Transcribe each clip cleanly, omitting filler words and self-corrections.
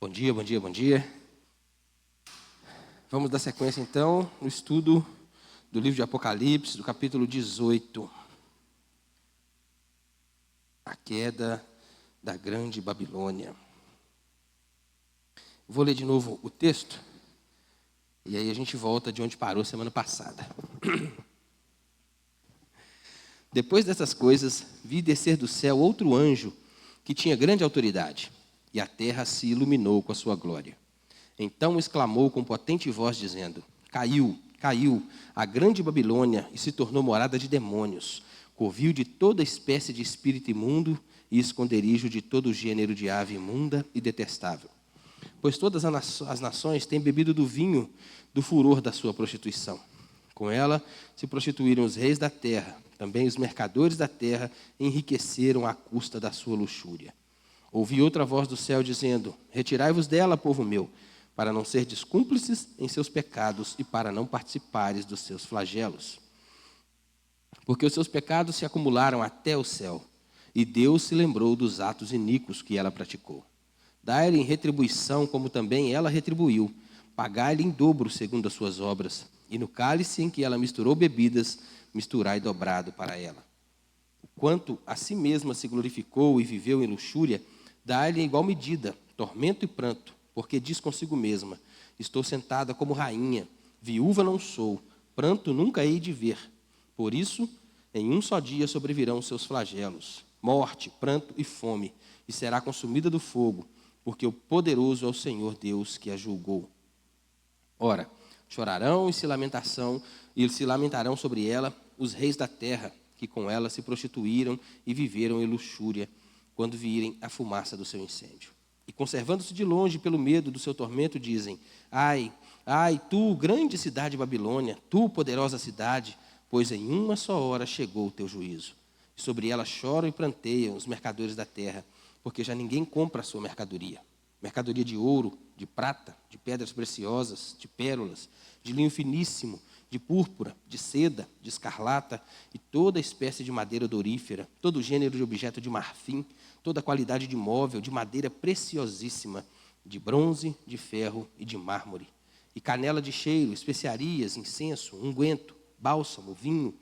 Bom dia, bom dia, bom dia. Vamos dar sequência então no estudo do livro de Apocalipse, do capítulo 18. A queda da grande Babilônia. Vou ler de novo o texto e aí a gente volta de onde parou semana passada. Depois dessas coisas, vi descer do céu outro anjo que tinha grande autoridade, e a terra se iluminou com a sua glória. Então exclamou com potente voz, dizendo: Caiu, caiu a grande Babilônia e se tornou morada de demônios, covil de toda espécie de espírito imundo e esconderijo de todo gênero de ave imunda e detestável. Pois todas as nações têm bebido do vinho do furor da sua prostituição. Com ela se prostituíram os reis da terra, também os mercadores da terra enriqueceram à custa da sua luxúria. Ouvi outra voz do céu dizendo: Retirai-vos dela, povo meu, para não serdes cúmplices em seus pecados e para não participares dos seus flagelos. Porque os seus pecados se acumularam até o céu, e Deus se lembrou dos atos iníquos que ela praticou. Dai-lhe em retribuição como também ela retribuiu, pagai-lhe em dobro segundo as suas obras, e no cálice em que ela misturou bebidas, misturai dobrado para ela. Quanto a si mesma se glorificou e viveu em luxúria, dai-lhe em igual medida tormento e pranto, porque diz consigo mesma: estou sentada como rainha, viúva não sou, pranto nunca hei de ver. Por isso, em um só dia sobrevirão os seus flagelos, morte, pranto e fome, e será consumida do fogo, porque o poderoso é o Senhor Deus que a julgou. Ora, chorarão e se lamentarão sobre ela os reis da terra, que com ela se prostituíram e viveram em luxúria, quando virem a fumaça do seu incêndio. E conservando-se de longe pelo medo do seu tormento, dizem: Ai, ai, tu, grande cidade Babilônia, tu, poderosa cidade, pois em uma só hora chegou o teu juízo. E sobre ela choram e pranteiam os mercadores da terra, porque já ninguém compra a sua mercadoria. Mercadoria de ouro, de prata, de pedras preciosas, de pérolas, de linho finíssimo, de púrpura, de seda, de escarlata e toda espécie de madeira odorífera, todo gênero de objeto de marfim, toda qualidade de móvel, de madeira preciosíssima, de bronze, de ferro e de mármore, e canela de cheiro, especiarias, incenso, unguento, bálsamo, vinho,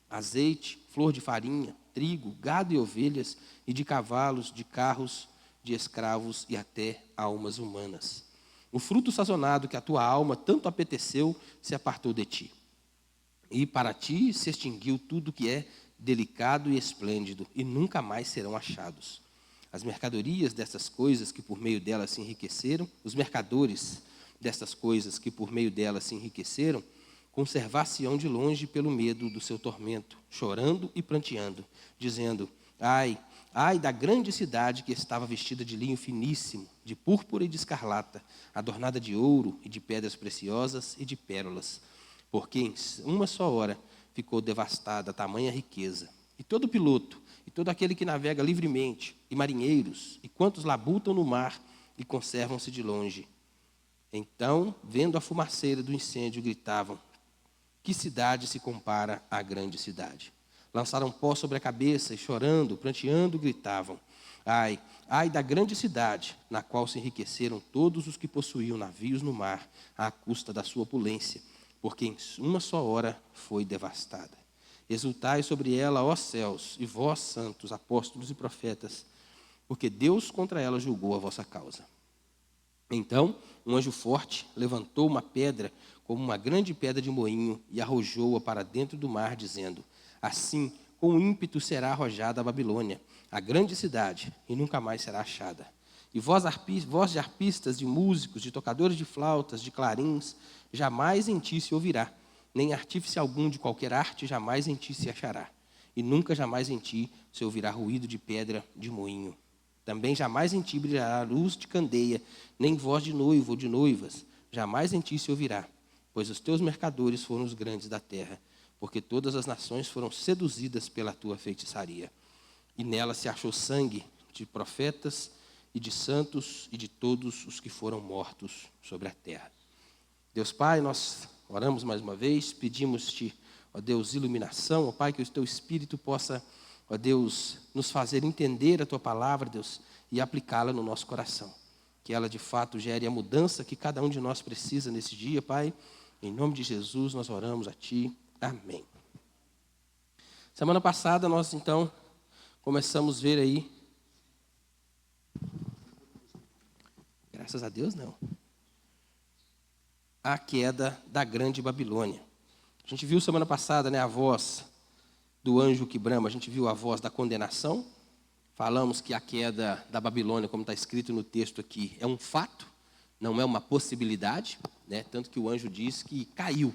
azeite, flor de farinha, trigo, gado e ovelhas, e de cavalos, de carros, de escravos e até almas humanas. O fruto sazonado que a tua alma tanto apeteceu se apartou de ti. E para ti se extinguiu tudo que é delicado e esplêndido, e nunca mais serão achados. As mercadorias dessas coisas que por meio delas se enriqueceram, os mercadores dessas coisas que por meio delas se enriqueceram, conservar-se-ão de longe pelo medo do seu tormento, chorando e pranteando, dizendo: Ai, ai da grande cidade que estava vestida de linho finíssimo, de púrpura e de escarlata, adornada de ouro e de pedras preciosas e de pérolas, porque em uma só hora ficou devastada a tamanha riqueza. E todo piloto, e todo aquele que navega livremente, e marinheiros, e quantos labutam no mar e conservam-se de longe. Então, vendo a fumaceira do incêndio, gritavam: Que cidade se compara à grande cidade? Lançaram pó sobre a cabeça e, chorando, pranteando, gritavam: Ai, ai da grande cidade, na qual se enriqueceram todos os que possuíam navios no mar, à custa da sua opulência, porque em uma só hora foi devastada. Exultai sobre ela, ó céus, e vós, santos, apóstolos e profetas, porque Deus contra ela julgou a vossa causa. Então, um anjo forte levantou uma pedra, como uma grande pedra de moinho, e arrojou-a para dentro do mar, dizendo: Assim, com ímpeto será arrojada a Babilônia, a grande cidade, e nunca mais será achada. E vós de arpistas, de músicos, de tocadores de flautas, de clarins, jamais em ti se ouvirá, nem artífice algum de qualquer arte jamais em ti se achará. E nunca jamais em ti se ouvirá ruído de pedra de moinho. Também jamais em ti brilhará luz de candeia, nem voz de noivo ou de noivas, jamais em ti se ouvirá, pois os teus mercadores foram os grandes da terra, porque todas as nações foram seduzidas pela tua feitiçaria. E nela se achou sangue de profetas e de santos e de todos os que foram mortos sobre a terra. Deus Pai, nós oramos mais uma vez, pedimos-te, ó Deus, iluminação, ó Pai, que o teu Espírito possa, ó Deus, nos fazer entender a tua palavra, Deus, e aplicá-la no nosso coração. que ela de fato gere a mudança que cada um de nós precisa nesse dia, Pai. Em nome de Jesus, nós oramos a Ti. Amém. Semana passada, nós então começamos a ver aí. Graças a Deus, não. A queda da grande Babilônia. A gente viu semana passada, né, a voz do anjo que brama, a gente viu a voz da condenação. Falamos que a queda da Babilônia, como está escrito no texto aqui, é um fato, não é uma possibilidade, né? Tanto que o anjo diz que caiu,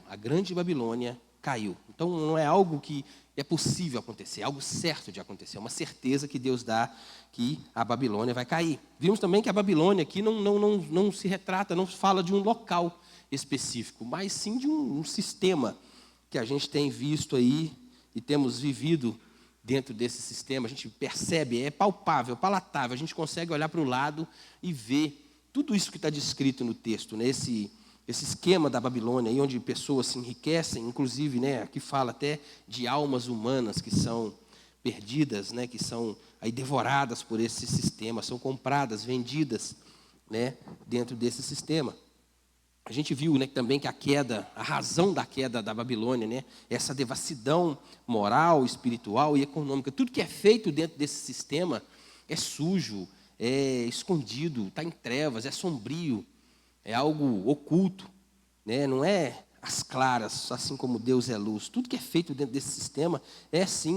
a grande Babilônia caiu. Então não é algo que é possível acontecer, é algo certo de acontecer, é uma certeza que Deus dá que a Babilônia vai cair. Vimos também que a Babilônia aqui não se retrata, não fala de um local específico, mas sim de um sistema que a gente tem visto aí e temos vivido dentro desse sistema. A gente percebe, é palpável, palatável, a gente consegue olhar para o lado e ver tudo isso que está descrito no texto, né? Esse esquema da Babilônia, aí, onde pessoas se enriquecem, inclusive, né, aqui fala até de almas humanas que são perdidas, né, que são aí devoradas por esse sistema, são compradas, vendidas, né, dentro desse sistema. A gente viu, né, também que a razão da queda da Babilônia, né, essa devassidão moral, espiritual e econômica. Tudo que é feito dentro desse sistema é sujo, é escondido, está em trevas, é sombrio, é algo oculto, né, não é às claras, assim como Deus é luz. Tudo que é feito dentro desse sistema é, sim,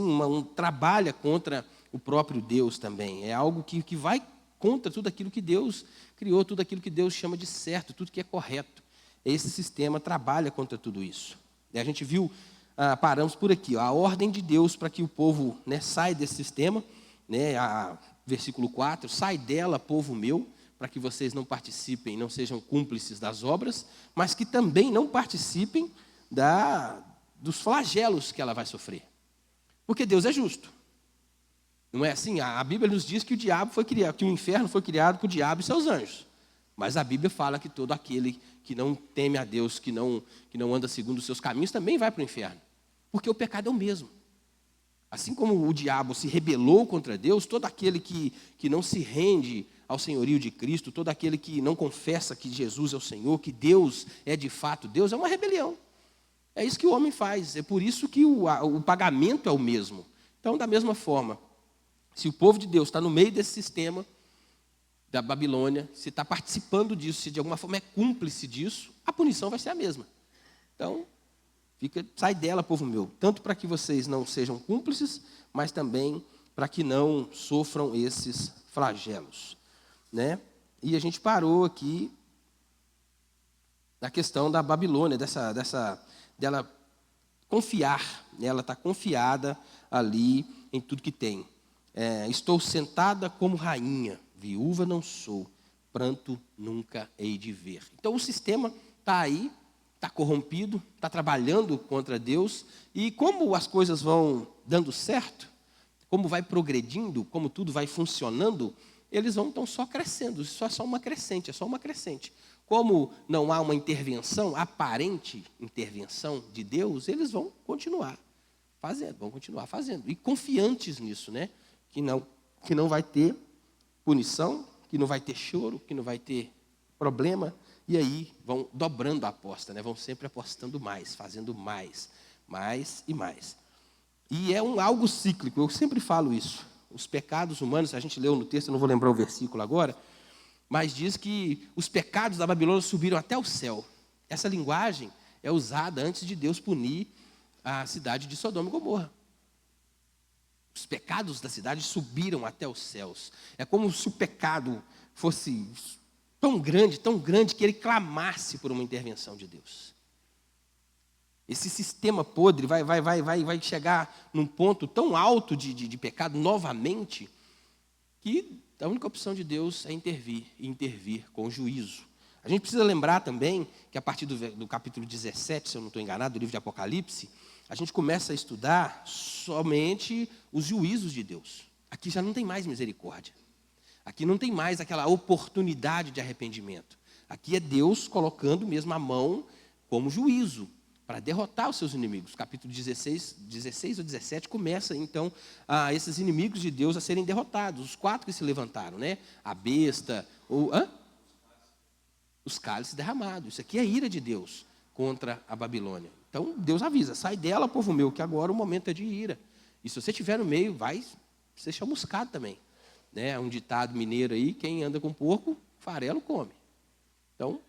trabalha contra o próprio Deus também. É algo que vai contra tudo aquilo que Deus criou, tudo aquilo que Deus chama de certo, tudo que é correto. Esse sistema trabalha contra tudo isso. E a gente viu, paramos por aqui, a ordem de Deus para que o povo, né, saia desse sistema, né, versículo 4, sai dela, povo meu, para que vocês não participem, não sejam cúmplices das obras, mas que também não participem dos flagelos que ela vai sofrer. Porque Deus é justo. Não é assim? A Bíblia nos diz que o diabo foi criado, que o inferno foi criado por o diabo e seus anjos. Mas a Bíblia fala que todo aquele que não teme a Deus, que não anda segundo os seus caminhos, também vai para o inferno. Porque o pecado é o mesmo. Assim como o diabo se rebelou contra Deus, todo aquele que não se rende ao senhorio de Cristo, todo aquele que não confessa que Jesus é o Senhor, que Deus é de fato Deus, é uma rebelião. É isso que o homem faz. É por isso que o pagamento é o mesmo. Então, da mesma forma, se o povo de Deus está no meio desse sistema da Babilônia, se está participando disso, se de alguma forma é cúmplice disso, a punição vai ser a mesma. Então, sai dela, povo meu, tanto para que vocês não sejam cúmplices, mas também para que não sofram esses flagelos, né? E a gente parou aqui na questão da Babilônia, dela confiar, né? Ela está confiada ali em tudo que tem. Estou sentada como rainha, viúva não sou, pranto nunca hei de ver. Então o sistema está aí, está corrompido, está trabalhando contra Deus, e como as coisas vão dando certo, como vai progredindo, como tudo vai funcionando, eles estão só crescendo, isso é só uma crescente, Como não há uma intervenção, aparente intervenção de Deus, eles vão continuar fazendo, e confiantes nisso, né? Que não vai ter punição, que não vai ter choro, que não vai ter problema, e aí vão dobrando a aposta, né? Vão sempre apostando mais, fazendo mais e mais. E é algo cíclico, eu sempre falo isso. Os pecados humanos, a gente leu no texto, eu não vou lembrar o versículo agora, mas diz que os pecados da Babilônia subiram até o céu. Essa linguagem é usada antes de Deus punir a cidade de Sodoma e Gomorra. Os pecados da cidade subiram até os céus. É como se o pecado fosse tão grande, que ele clamasse por uma intervenção de Deus. Esse sistema podre vai chegar num ponto tão alto de pecado novamente, que a única opção de Deus é intervir com juízo. A gente precisa lembrar também que a partir do capítulo 17, se eu não estou enganado, do livro de Apocalipse, a gente começa a estudar somente os juízos de Deus. Aqui já não tem mais misericórdia. Aqui não tem mais aquela oportunidade de arrependimento. Aqui é Deus colocando mesmo a mão como juízo. para derrotar os seus inimigos. Capítulo 16 ou 17 começa, então, esses inimigos de Deus a serem derrotados. Os 4 que se levantaram, né? A besta, os cálices derramados. Isso aqui é a ira de Deus contra a Babilônia. Então, Deus avisa, sai dela, povo meu, que agora o momento é de ira. E se você estiver no meio, vai ser chamuscado também. Né? Um ditado mineiro aí, quem anda com porco, farelo come. Então,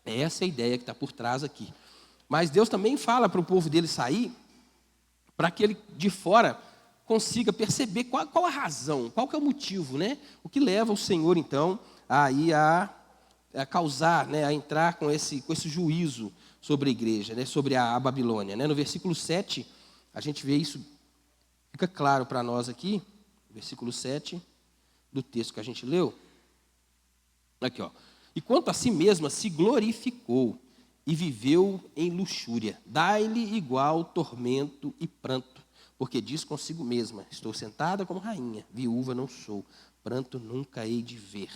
essa é a ideia que está por trás aqui. Mas Deus também fala para o povo dele sair, para que ele de fora consiga perceber qual a razão, qual que é o motivo, né? O que leva o Senhor, então, a causar, né? A entrar com esse juízo sobre a igreja, né? Sobre a Babilônia. Né? No versículo 7, a gente vê isso, fica claro para nós aqui, versículo 7 do texto que a gente leu. Aqui, ó. E quanto a si mesma se glorificou e viveu em luxúria. Dai-lhe igual tormento e pranto, porque diz consigo mesma, estou sentada como rainha, viúva não sou, pranto nunca hei de ver.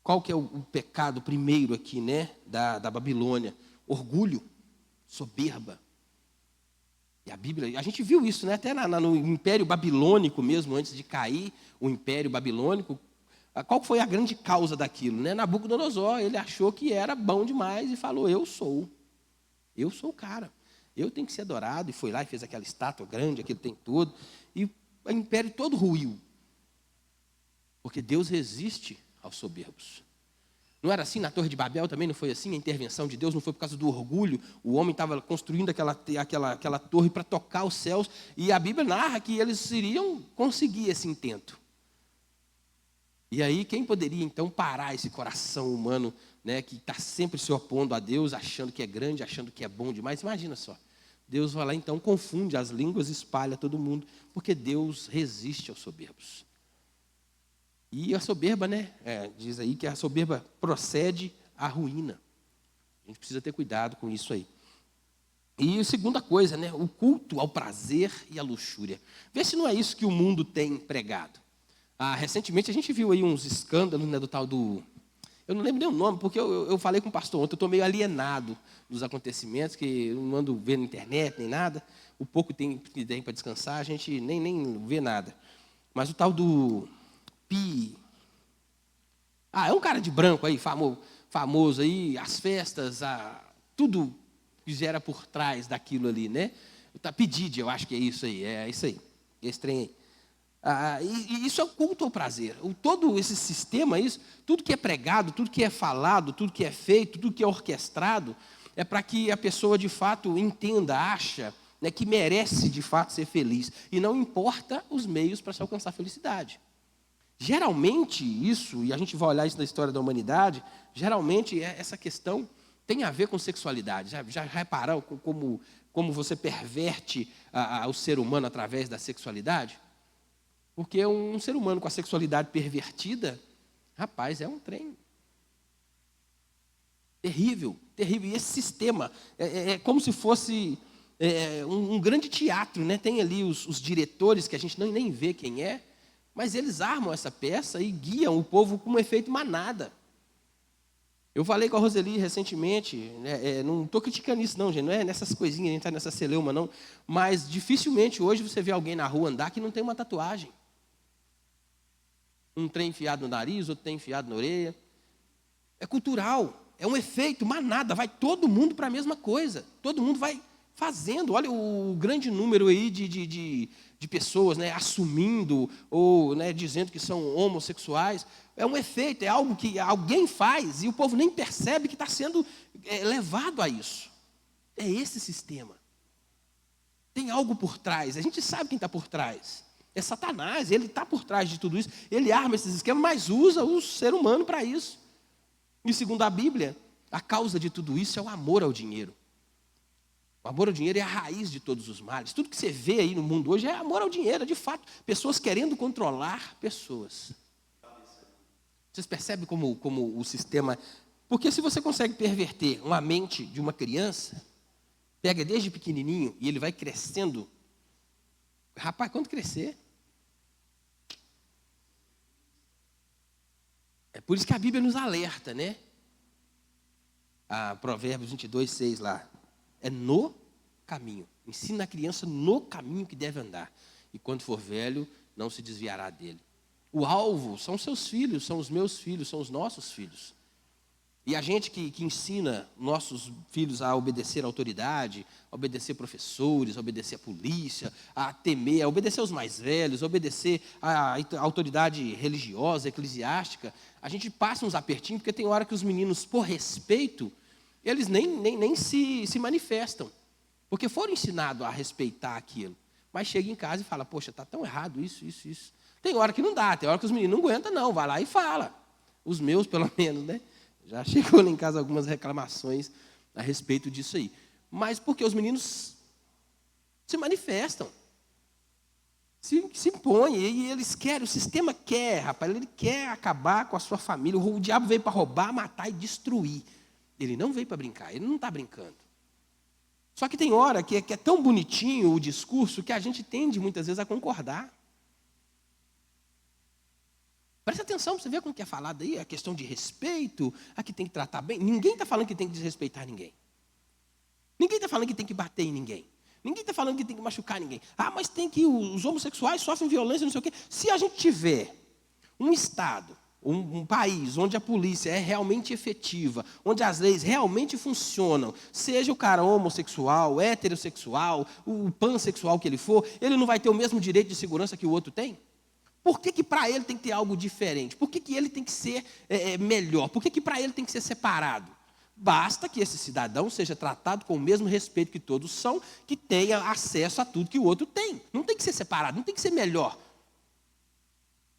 Qual que é o pecado primeiro aqui, né, da Babilônia? Orgulho, soberba. E a Bíblia, a gente viu isso, né, até no Império Babilônico mesmo, antes de cair o Império Babilônico. Qual foi a grande causa daquilo? Né? Nabucodonosor, ele achou que era bom demais e falou, eu sou o cara, eu tenho que ser adorado, e foi lá e fez aquela estátua grande, aquilo tem tudo, e o império todo ruiu, porque Deus resiste aos soberbos. Não era assim na Torre de Babel também? Não foi assim? A intervenção de Deus não foi por causa do orgulho? O homem estava construindo aquela torre para tocar os céus, e a Bíblia narra que eles iriam conseguir esse intento. E aí, quem poderia, então, parar esse coração humano, né, que está sempre se opondo a Deus, achando que é grande, achando que é bom demais? Imagina só. Deus vai lá, então, confunde as línguas, espalha todo mundo, porque Deus resiste aos soberbos. E a soberba, né, diz aí que a soberba procede à ruína. A gente precisa ter cuidado com isso aí. E a segunda coisa, né, o culto ao prazer e à luxúria. Vê se não é isso que o mundo tem pregado. Recentemente a gente viu aí uns escândalos, né, do tal do... Eu não lembro nem o nome, porque eu falei com o pastor ontem, eu estou meio alienado dos acontecimentos, que eu não ando vendo na internet nem nada. O pouco que tem para descansar, a gente nem vê nada. Mas o tal do Pi... é um cara de branco aí, famoso aí, as festas, tudo que gera por trás daquilo ali, né? Pi Diddy, eu acho que é isso aí, esse trem aí. E isso é o culto ao prazer. Todo esse sistema, tudo que é pregado, tudo que é falado, tudo que é feito, tudo que é orquestrado, é para que a pessoa de fato entenda, acha, né, que merece de fato ser feliz. E não importa os meios para se alcançar a felicidade. Geralmente isso, e a gente vai olhar isso na história da humanidade, geralmente essa questão tem a ver com sexualidade. Já repararam como você perverte o ser humano através da sexualidade? Porque um ser humano com a sexualidade pervertida, rapaz, é um trem terrível, terrível. E esse sistema é como se fosse um grande teatro, né? Tem ali os diretores, que a gente nem vê quem é, mas eles armam essa peça e guiam o povo com um efeito manada. Eu falei com a Roseli recentemente, né, não estou criticando isso não, gente, não é nessas coisinhas, a gente está nessa celeuma não, mas dificilmente hoje você vê alguém na rua andar que não tem uma tatuagem. Um trem enfiado no nariz, outro trem enfiado na orelha. É cultural, é um efeito, manada, vai todo mundo para a mesma coisa. Todo mundo vai fazendo. Olha o grande número aí de pessoas, né, assumindo ou, né, dizendo que são homossexuais. É um efeito, é algo que alguém faz e o povo nem percebe que está sendo levado a isso. É esse sistema. Tem algo por trás, a gente sabe quem está por trás. É Satanás, ele está por trás de tudo isso, ele arma esses esquemas, mas usa o ser humano para isso. E segundo a Bíblia, a causa de tudo isso é o amor ao dinheiro. O amor ao dinheiro é a raiz de todos os males. Tudo que você vê aí no mundo hoje é amor ao dinheiro, de fato. Pessoas querendo controlar pessoas. Vocês percebem como o sistema... Porque se você consegue perverter uma mente de uma criança, pega desde pequenininho e ele vai crescendo. Rapaz, quando crescer... É por isso que a Bíblia nos alerta, né? Provérbios 22, 6 lá. É no caminho. Ensina a criança no caminho que deve andar. E quando for velho, não se desviará dele. O alvo são seus filhos, são os meus filhos, são os nossos filhos. E a gente que ensina nossos filhos a obedecer à autoridade, a obedecer professores, a obedecer à polícia, a temer, a obedecer aos mais velhos, a obedecer à autoridade religiosa, eclesiástica, a gente passa uns apertinhos, porque tem hora que os meninos, por respeito, eles nem se manifestam, porque foram ensinados a respeitar aquilo. Mas chega em casa e fala, poxa, está tão errado isso. Tem hora que não dá, tem hora que os meninos não aguentam, não, vai lá e fala. Os meus, pelo menos, né? Já chegou lá em casa algumas reclamações a respeito disso aí. Mas porque os meninos se manifestam, se impõem, e eles querem, o sistema quer, rapaz, ele quer acabar com a sua família. O diabo veio para roubar, matar e destruir. Ele não veio para brincar, ele não está brincando. Só que tem hora que é tão bonitinho o discurso que a gente tende muitas vezes a concordar. Presta atenção para você ver como que é falado aí, a questão de respeito, a que tem que tratar bem. Ninguém está falando que tem que desrespeitar ninguém. Ninguém está falando que tem que bater em ninguém. Ninguém está falando que tem que machucar ninguém. Ah, mas tem que, os homossexuais sofrem violência, não sei o quê. Se a gente tiver um Estado, um país onde a polícia é realmente efetiva, onde as leis realmente funcionam, seja o cara homossexual, heterossexual, o pansexual que ele for, ele não vai ter o mesmo direito de segurança que o outro tem? Por que para ele tem que ter algo diferente? Por que ele tem que ser melhor? Por que para ele tem que ser separado? Basta que esse cidadão seja tratado com o mesmo respeito que todos são, que tenha acesso a tudo que o outro tem. Não tem que ser separado, não tem que ser melhor.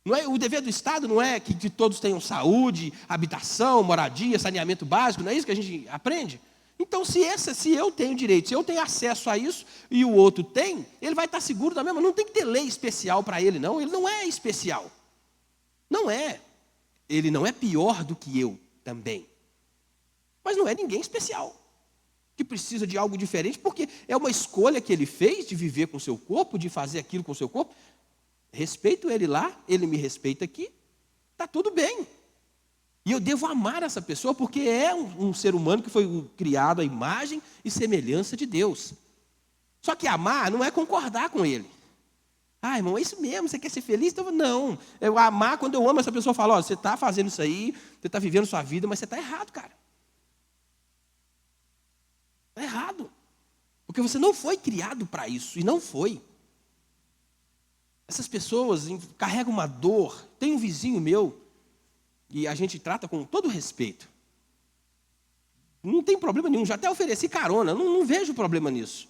Não é, o dever do Estado não é que todos tenham saúde, habitação, moradia, saneamento básico, não é isso que a gente aprende? Então, se eu tenho direito, se eu tenho acesso a isso e o outro tem, ele vai estar seguro da mesma. Não tem que ter lei especial para ele, não. Ele não é especial. Não é. Ele não é pior do que eu também. Mas não é ninguém especial, que precisa de algo diferente, porque é uma escolha que ele fez de viver com o seu corpo, de fazer aquilo com o seu corpo. Respeito ele lá, ele me respeita aqui, está tudo bem. E eu devo amar essa pessoa porque é um ser humano que foi criado à imagem e semelhança de Deus. Só que amar não é concordar com ele. Ah, irmão, é isso mesmo, você quer ser feliz? Então, não, eu amar, quando eu amo essa pessoa, eu falo, ó, você está fazendo isso aí, você está vivendo sua vida, mas você está errado, cara. Está errado. Porque você não foi criado para isso, e não foi. Essas pessoas carregam uma dor. Tem um vizinho meu, e a gente trata com todo respeito. Não tem problema nenhum, já até ofereci carona, não vejo problema nisso.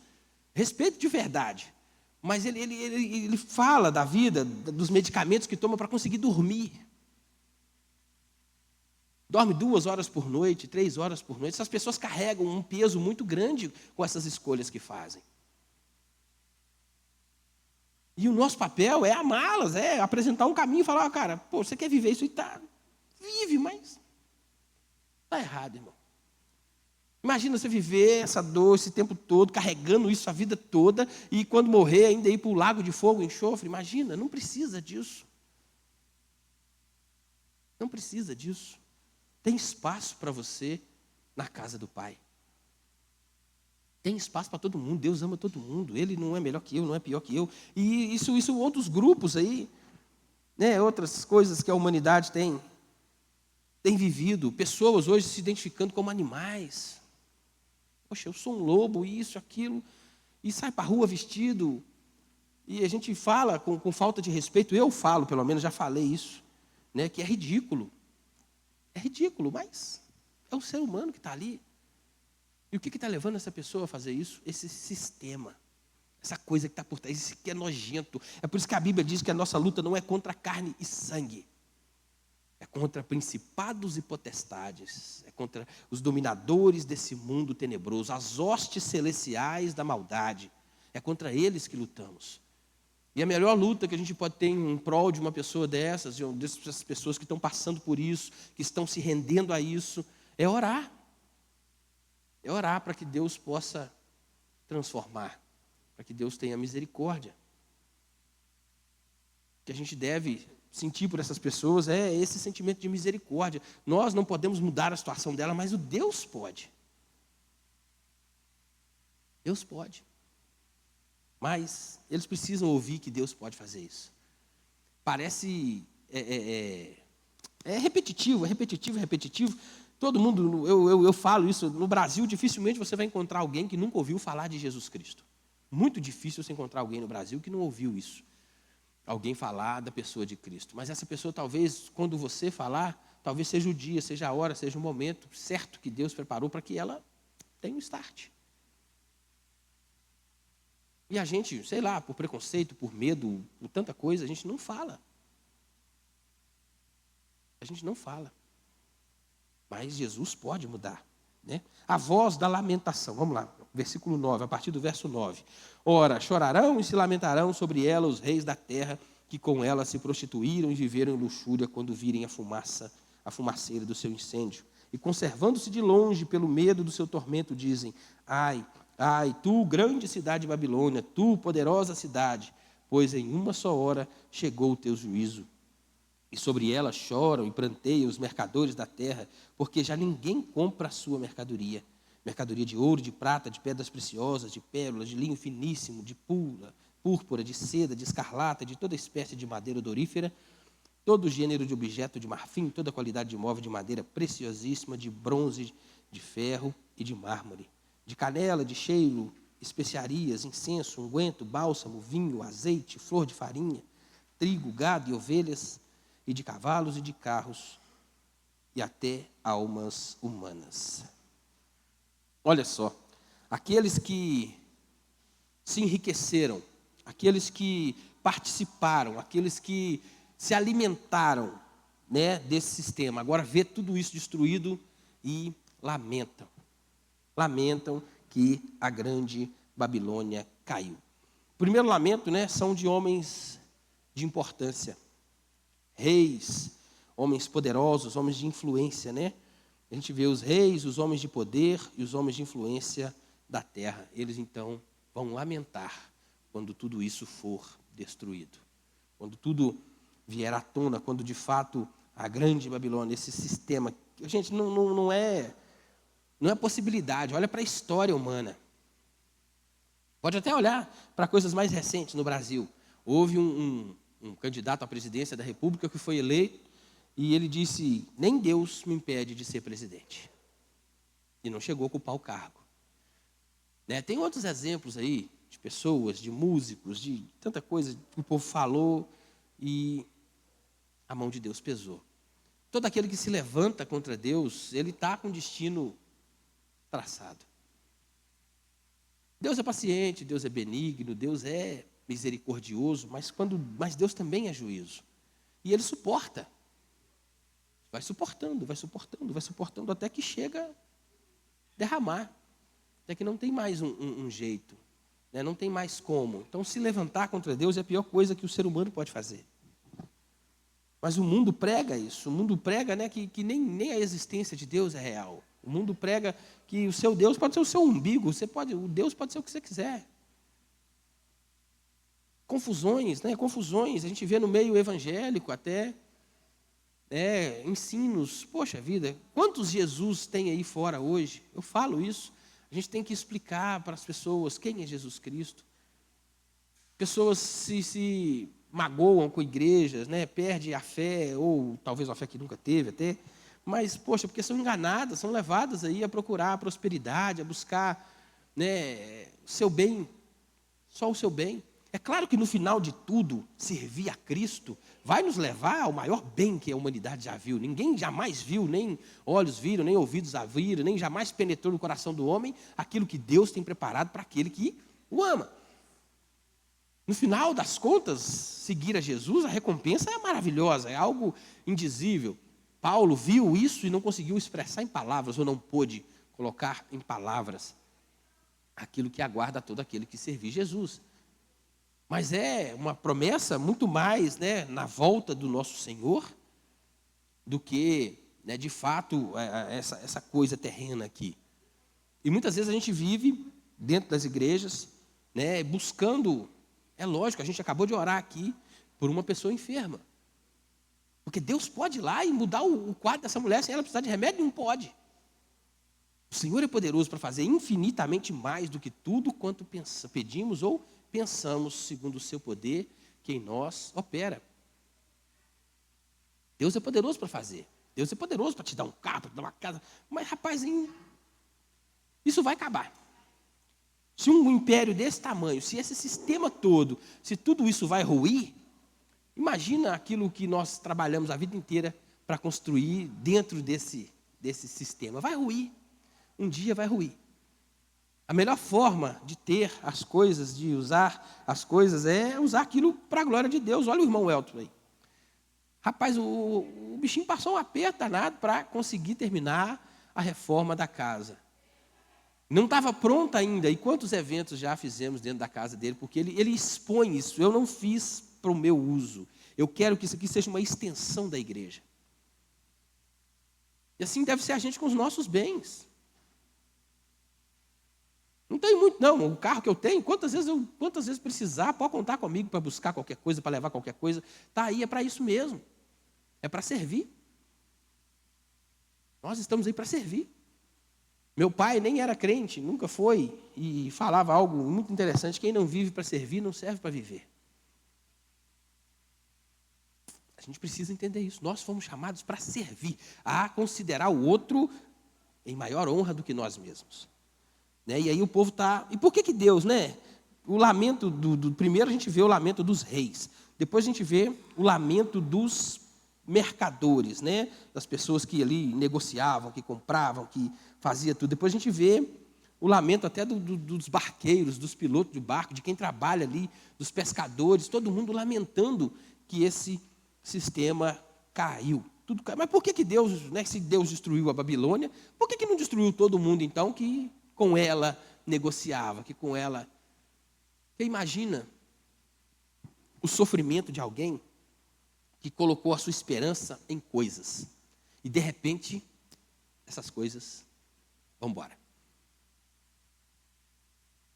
Respeito de verdade. Mas ele fala da vida, dos medicamentos que toma para conseguir dormir. Dorme 2 horas por noite, 3 horas por noite. Essas pessoas carregam um peso muito grande com essas escolhas que fazem. E o nosso papel é amá-las, é apresentar um caminho e falar, ó, cara, pô, você quer viver isso e tá... Vive, mas está errado, irmão. Imagina você viver essa dor esse tempo todo, carregando isso a vida toda, e quando morrer ainda ir para o lago de fogo e enxofre. Imagina, não precisa disso. Não precisa disso. Tem espaço para você na casa do Pai. Tem espaço para todo mundo, Deus ama todo mundo. Ele não é melhor que eu, não é pior que eu. E isso outros grupos aí, né, outras coisas que a humanidade tem vivido, pessoas hoje se identificando como animais. Poxa, eu sou um lobo, isso, aquilo, e sai para a rua vestido, e a gente fala com falta de respeito, eu falo, pelo menos, já falei isso, né, que é ridículo. É ridículo, mas é o ser humano que está ali. E o que está levando essa pessoa a fazer isso? Esse sistema, essa coisa que está por trás, isso que é nojento. É por isso que a Bíblia diz que a nossa luta não é contra carne e sangue. É contra principados e potestades, é contra os dominadores desse mundo tenebroso, as hostes celestiais da maldade. É contra eles que lutamos. E a melhor luta que a gente pode ter em prol de uma pessoa dessas pessoas que estão passando por isso, que estão se rendendo a isso, é orar. É orar para que Deus possa transformar, para que Deus tenha misericórdia. Que a gente deve sentir por essas pessoas é esse sentimento de misericórdia. Nós não podemos mudar a situação dela, mas o Deus pode. Deus pode. Mas eles precisam ouvir que Deus pode fazer isso. Parece repetitivo, é repetitivo. Todo mundo, eu falo isso, no Brasil dificilmente você vai encontrar alguém que nunca ouviu falar de Jesus Cristo. Muito difícil você encontrar alguém no Brasil que não ouviu isso. Alguém falar da pessoa de Cristo. Mas essa pessoa talvez, quando você falar, talvez seja o dia, seja a hora, seja o momento certo que Deus preparou para que ela tenha um start. E a gente, sei lá, por preconceito, por medo, por tanta coisa, a gente não fala. A gente não fala. Mas Jesus pode mudar. Né? A voz da lamentação. Vamos lá, versículo 9, a partir do verso 9. Ora, chorarão e se lamentarão sobre ela os reis da terra, que com ela se prostituíram e viveram em luxúria quando virem a fumaceira do seu incêndio. E conservando-se de longe pelo medo do seu tormento, dizem: ai, ai, tu, grande cidade de Babilônia, tu, poderosa cidade, pois em uma só hora chegou o teu juízo. E sobre ela choram e pranteiam os mercadores da terra, porque já ninguém compra a sua mercadoria. Mercadoria de ouro, de prata, de pedras preciosas, de pérolas, de linho finíssimo, de púrpura, de seda, de escarlata, de toda espécie de madeira odorífera, todo gênero de objeto de marfim, toda qualidade de móvel de madeira preciosíssima, de bronze, de ferro e de mármore, de canela, de cheiro, especiarias, incenso, unguento, bálsamo, vinho, azeite, flor de farinha, trigo, gado e ovelhas, e de cavalos e de carros, e até almas humanas. Olha só, aqueles que se enriqueceram, aqueles que participaram, aqueles que se alimentaram, né, desse sistema, agora vê tudo isso destruído e lamentam. Lamentam que a grande Babilônia caiu. O primeiro lamento, né, são de homens de importância. Reis, homens poderosos, homens de influência, né? A gente vê os reis, os homens de poder e os homens de influência da terra. Eles, então, vão lamentar quando tudo isso for destruído. Quando tudo vier à tona, quando, de fato, a grande Babilônia, esse sistema... Gente, não é possibilidade. Olha para a história humana. Pode até olhar para coisas mais recentes no Brasil. Houve um candidato à presidência da República que foi eleito e ele disse: nem Deus me impede de ser presidente. E não chegou a ocupar o cargo. Né? Tem outros exemplos aí de pessoas, de músicos, de tanta coisa que o povo falou e a mão de Deus pesou. Todo aquele que se levanta contra Deus, ele está com o destino traçado. Deus é paciente, Deus é benigno, Deus é misericordioso, mas Deus também é juízo. E Ele suporta. Vai suportando, até que chega a derramar. Até que não tem mais um jeito. Né? Não tem mais como. Então, se levantar contra Deus é a pior coisa que o ser humano pode fazer. Mas o mundo prega isso. O mundo prega, né, que nem a existência de Deus é real. O mundo prega que o seu Deus pode ser o seu umbigo. O Deus pode ser o que você quiser. Confusões, né? Confusões. A gente vê no meio evangélico até ensinos. Poxa vida, quantos Jesus tem aí fora hoje? Eu falo isso. A gente tem que explicar para as pessoas quem é Jesus Cristo. Pessoas se magoam com igrejas, né? Perde a fé, ou talvez uma fé que nunca teve até. Mas, poxa, porque são enganadas, são levadas aí a procurar a prosperidade, a buscar, né, o seu bem, só o seu bem. É claro que no final de tudo, servir a Cristo vai nos levar ao maior bem que a humanidade já viu. Ninguém jamais viu, nem olhos viram, nem ouvidos ouviram, nem jamais penetrou no coração do homem aquilo que Deus tem preparado para aquele que o ama. No final das contas, seguir a Jesus, a recompensa é maravilhosa, é algo indizível. Paulo viu isso e não conseguiu expressar em palavras, ou não pôde colocar em palavras aquilo que aguarda todo aquele que servir Jesus. Mas é uma promessa muito mais, né, na volta do nosso Senhor do que, né, de fato, essa coisa terrena aqui. E muitas vezes a gente vive dentro das igrejas, né, buscando, é lógico, a gente acabou de orar aqui por uma pessoa enferma. Porque Deus pode ir lá e mudar o quadro dessa mulher sem ela precisar de remédio? Não pode. O Senhor é poderoso para fazer infinitamente mais do que tudo quanto pedimos ou pensamos, segundo o seu poder, que em nós opera. Deus é poderoso para fazer. Deus é poderoso para te dar um carro, para te dar uma casa. Mas, rapazinho, isso vai acabar. Se um império desse tamanho, se esse sistema todo, se tudo isso vai ruir, imagina aquilo que nós trabalhamos a vida inteira para construir dentro desse sistema. Vai ruir. Um dia vai ruir. A melhor forma de ter as coisas, de usar as coisas, é usar aquilo para a glória de Deus. Olha o irmão Elton aí. Rapaz, o bichinho passou um aperto danado para conseguir terminar a reforma da casa. Não estava pronta ainda. E quantos eventos já fizemos dentro da casa dele? Porque ele expõe isso. Eu não fiz para o meu uso. Eu quero que isso aqui seja uma extensão da igreja. E assim deve ser a gente com os nossos bens. Não tem muito, não. O carro que eu tenho, quantas vezes precisar, pode contar comigo para buscar qualquer coisa, para levar qualquer coisa. Está aí, é para isso mesmo. É para servir. Nós estamos aí para servir. Meu pai nem era crente, nunca foi, e falava algo muito interessante: quem não vive para servir, não serve para viver. A gente precisa entender isso. Nós fomos chamados para servir, a considerar o outro em maior honra do que nós mesmos. Né? E aí o povo está... E por que Deus, né? O lamento primeiro a gente vê o lamento dos reis. Depois a gente vê o lamento dos mercadores, né? Das pessoas que ali negociavam, que compravam, que faziam tudo. Depois a gente vê o lamento até dos barqueiros, dos pilotos de barco, de quem trabalha ali, dos pescadores, todo mundo lamentando que esse sistema caiu. Tudo caiu. Mas por que Deus, né, se Deus destruiu a Babilônia, por que não destruiu todo mundo, então, que com ela negociava, que com ela... Você imagina o sofrimento de alguém que colocou a sua esperança em coisas e, de repente, essas coisas vão embora.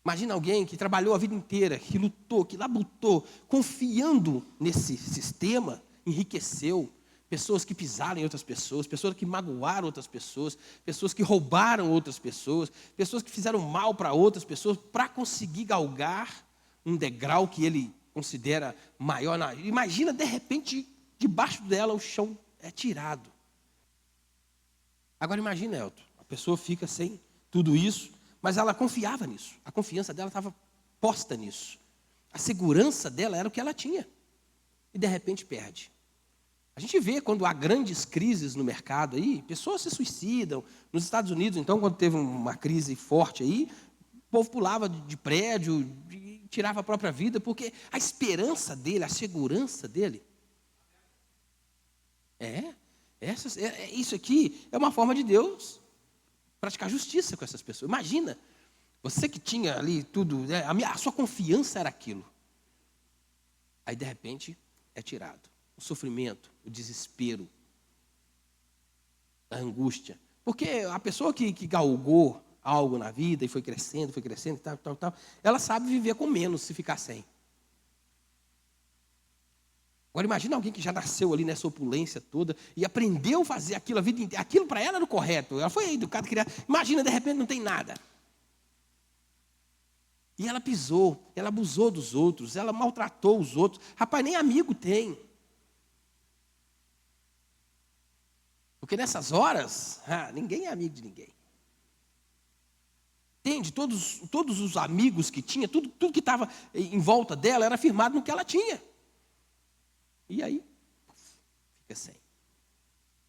Imagina alguém que trabalhou a vida inteira, que lutou, que labutou, confiando nesse sistema, enriqueceu. Pessoas que pisaram em outras pessoas, pessoas que magoaram outras pessoas, pessoas que roubaram outras pessoas, pessoas que fizeram mal para outras pessoas para conseguir galgar um degrau que ele considera maior. Imagina, de repente, debaixo dela o chão é tirado. Agora imagina, Elton, a pessoa fica sem tudo isso, mas ela confiava nisso. A confiança dela estava posta nisso. A segurança dela era o que ela tinha. E de repente perde. A gente vê quando há grandes crises no mercado aí, pessoas se suicidam. Nos Estados Unidos, então, quando teve uma crise forte aí, o povo pulava de prédio, tirava a própria vida, porque a esperança dele, a segurança dele... Isso aqui é uma forma de Deus praticar justiça com essas pessoas. Imagina, você que tinha ali tudo, né, a sua confiança era aquilo. Aí, de repente, é tirado. O sofrimento, o desespero, a angústia. Porque a pessoa que galgou algo na vida e foi crescendo, tal, ela sabe viver com menos se ficar sem. Agora imagina alguém que já nasceu ali nessa opulência toda e aprendeu a fazer aquilo a vida inteira. Aquilo para ela era o correto. Ela foi educada, criada. Imagina, de repente, não tem nada. E ela pisou, ela abusou dos outros, ela maltratou os outros. Rapaz, nem amigo tem. Porque nessas horas, ninguém é amigo de ninguém. Entende? Todos os amigos que tinha, tudo que estava em volta dela era firmado no que ela tinha. E aí, fica sem.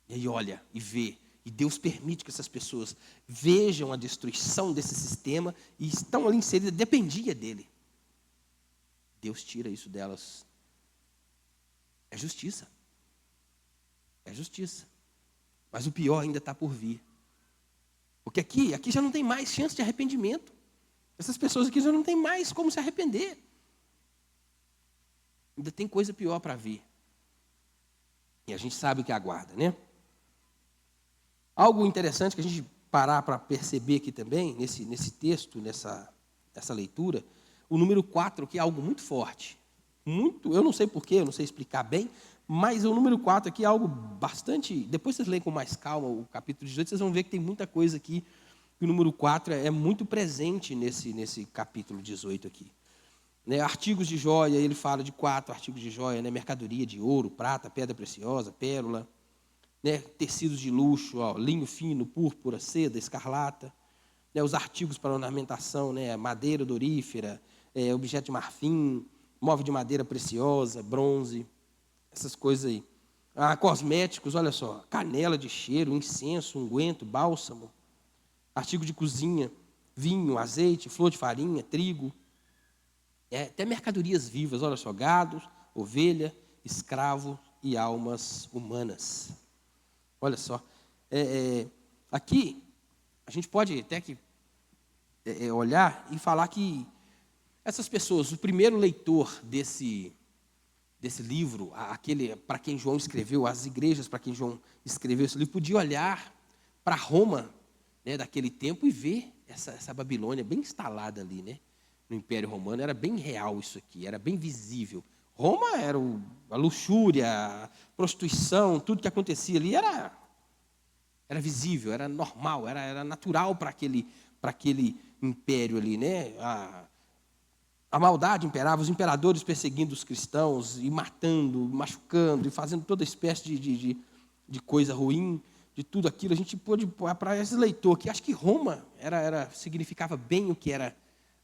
E aí olha e vê. E Deus permite que essas pessoas vejam a destruição desse sistema e estão ali inseridas, dependia dele. Deus tira isso delas. É justiça. É justiça. Mas o pior ainda está por vir. Porque aqui já não tem mais chance de arrependimento. Essas pessoas aqui já não tem mais como se arrepender. Ainda tem coisa pior para vir. E a gente sabe o que aguarda, né? Algo interessante que a gente parar para perceber aqui também, nesse texto, nessa leitura, o número 4, que é algo muito forte. Eu não sei porquê, eu não sei explicar bem, mas o número 4 aqui é algo bastante... Depois vocês leem com mais calma o capítulo 18, vocês vão ver que tem muita coisa aqui que que o número 4 é muito presente nesse capítulo 18 aqui. Né, artigos de joia, ele fala de 4 artigos de joia, né, mercadoria de ouro, prata, pedra preciosa, pérola, né, tecidos de luxo, ó, linho fino, púrpura, seda, escarlata, né, os artigos para ornamentação, né, madeira odorífera, objeto de marfim, móvel de madeira preciosa, bronze, essas coisas aí. Cosméticos, olha só, canela de cheiro, incenso, unguento, bálsamo, artigo de cozinha, vinho, azeite, flor de farinha, trigo, até mercadorias vivas, olha só, gado, ovelha, escravo e almas humanas. Olha só, aqui a gente pode até que olhar e falar que essas pessoas, o primeiro leitor desse livro, aquele para quem João escreveu, as igrejas para quem João escreveu esse livro, podia olhar para Roma, né, daquele tempo e ver essa Babilônia bem instalada ali, né, no Império Romano. Era bem real isso aqui, era bem visível. Roma era a luxúria, a prostituição, tudo que acontecia ali era visível, era normal, era natural para aquele império ali, né? A maldade imperava, os imperadores perseguindo os cristãos e matando, machucando e fazendo toda espécie de coisa ruim, de tudo aquilo. A gente pôde, para esse leitor aqui, acho que Roma significava bem o que era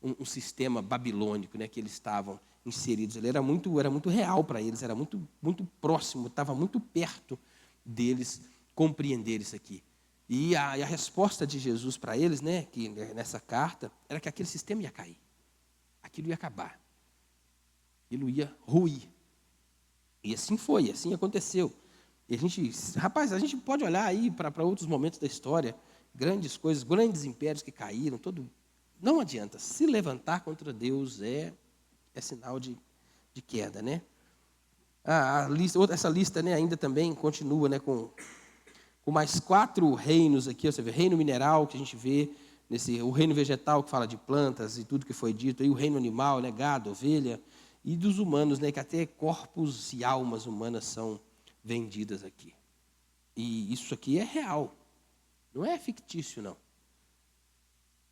um sistema babilônico, né, que eles estavam inseridos. Ele era muito real para eles, era muito, muito próximo, estava muito perto deles compreender isso aqui. E a resposta de Jesus para eles, né, que nessa carta, era que aquele sistema ia cair. Aquilo ia acabar. Aquilo ia ruir. E assim foi, assim aconteceu. E a gente pode olhar aí para outros momentos da história, grandes coisas, grandes impérios que caíram, não adianta. Se levantar contra Deus é sinal de queda, né? Essa lista, né, ainda também continua, né, com mais 4 reinos aqui, você vê, reino mineral que a gente vê, o reino vegetal que fala de plantas e tudo que foi dito, aí o reino animal, né, gado, ovelha, e dos humanos, né, que até corpos e almas humanas são vendidas aqui. E isso aqui é real, não é fictício, não.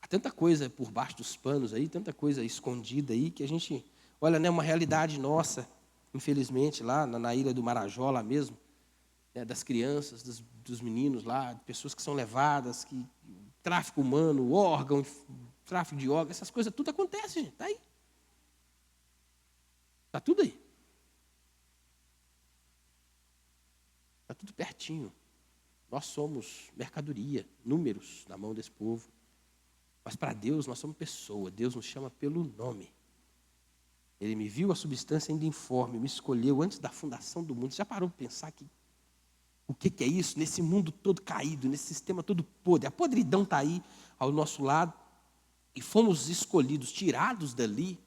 Há tanta coisa por baixo dos panos aí, tanta coisa escondida aí, que a gente, olha, né, uma realidade nossa, infelizmente, lá na ilha do Marajó, lá mesmo, né, das crianças, dos meninos lá, pessoas que são levadas, tráfico humano, tráfico de órgãos, essas coisas, tudo acontece, gente, está aí. Está tudo aí. Está tudo pertinho. Nós somos mercadoria, números na mão desse povo. Mas para Deus nós somos pessoa, Deus nos chama pelo nome. Ele me viu a substância ainda informe, me escolheu antes da fundação do mundo. Você já parou para pensar o que é isso? Nesse mundo todo caído, nesse sistema todo podre. A podridão está aí ao nosso lado. E fomos escolhidos, tirados dali,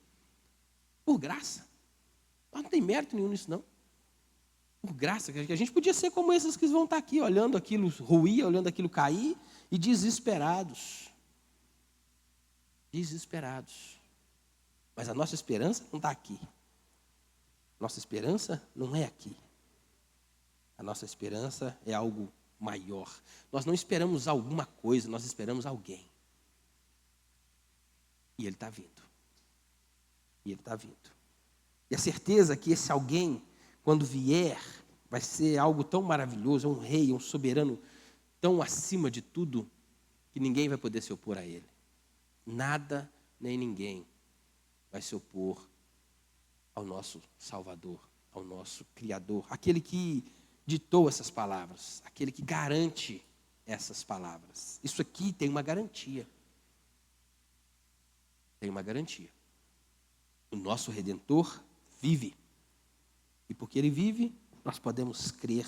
por graça. Mas não tem mérito nenhum nisso, não. Por graça, que a gente podia ser como esses que vão estar aqui, olhando aquilo ruir, olhando aquilo cair, e desesperados. Desesperados. Mas a nossa esperança não está aqui. Nossa esperança não é aqui. A nossa esperança é algo maior. Nós não esperamos alguma coisa, nós esperamos alguém. E ele está vindo. E ele está vindo. E a certeza que esse alguém, quando vier, vai ser algo tão maravilhoso, um rei, um soberano tão acima de tudo, que ninguém vai poder se opor a ele. Nada nem ninguém vai se opor ao nosso Salvador, ao nosso Criador, aquele que ditou essas palavras, aquele que garante essas palavras. Isso aqui tem uma garantia. Tem uma garantia. O nosso Redentor vive. E porque ele vive, nós podemos crer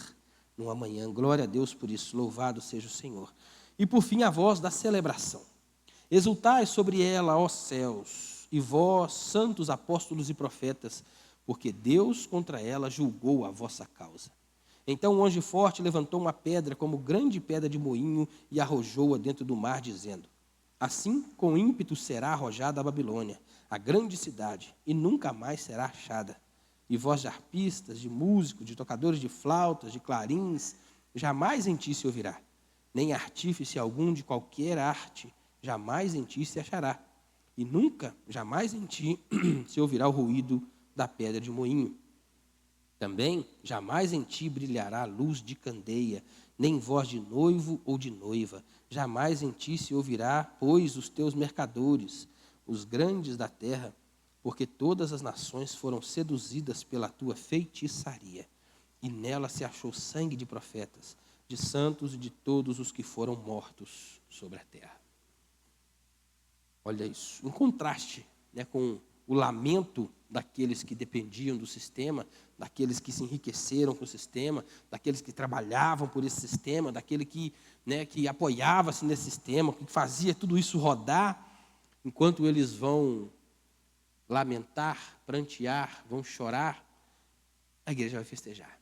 no amanhã. Glória a Deus por isso. Louvado seja o Senhor. E por fim, a voz da celebração. Exultai sobre ela, ó céus, e vós, santos apóstolos e profetas, porque Deus contra ela julgou a vossa causa. Então o anjo forte levantou uma pedra como grande pedra de moinho e arrojou-a dentro do mar, dizendo: assim, com ímpeto será arrojada a Babilônia, a grande cidade, e nunca mais será achada. E voz de arpistas, de músicos, de tocadores de flautas, de clarins, jamais em ti se ouvirá, nem artífice algum de qualquer arte jamais em ti se achará, e nunca, jamais em ti se ouvirá o ruído da pedra de moinho. Também jamais em ti brilhará luz de candeia, nem voz de noivo ou de noiva. Jamais em ti se ouvirá, pois, os teus mercadores, os grandes da terra, porque todas as nações foram seduzidas pela tua feitiçaria. E nela se achou sangue de profetas, de santos e de todos os que foram mortos sobre a terra. Olha isso, em contraste, né, com o lamento daqueles que dependiam do sistema, daqueles que se enriqueceram com o sistema, daqueles que trabalhavam por esse sistema, daquele que, né, que apoiava-se nesse sistema, que fazia tudo isso rodar, enquanto eles vão lamentar, prantear, vão chorar, a igreja vai festejar.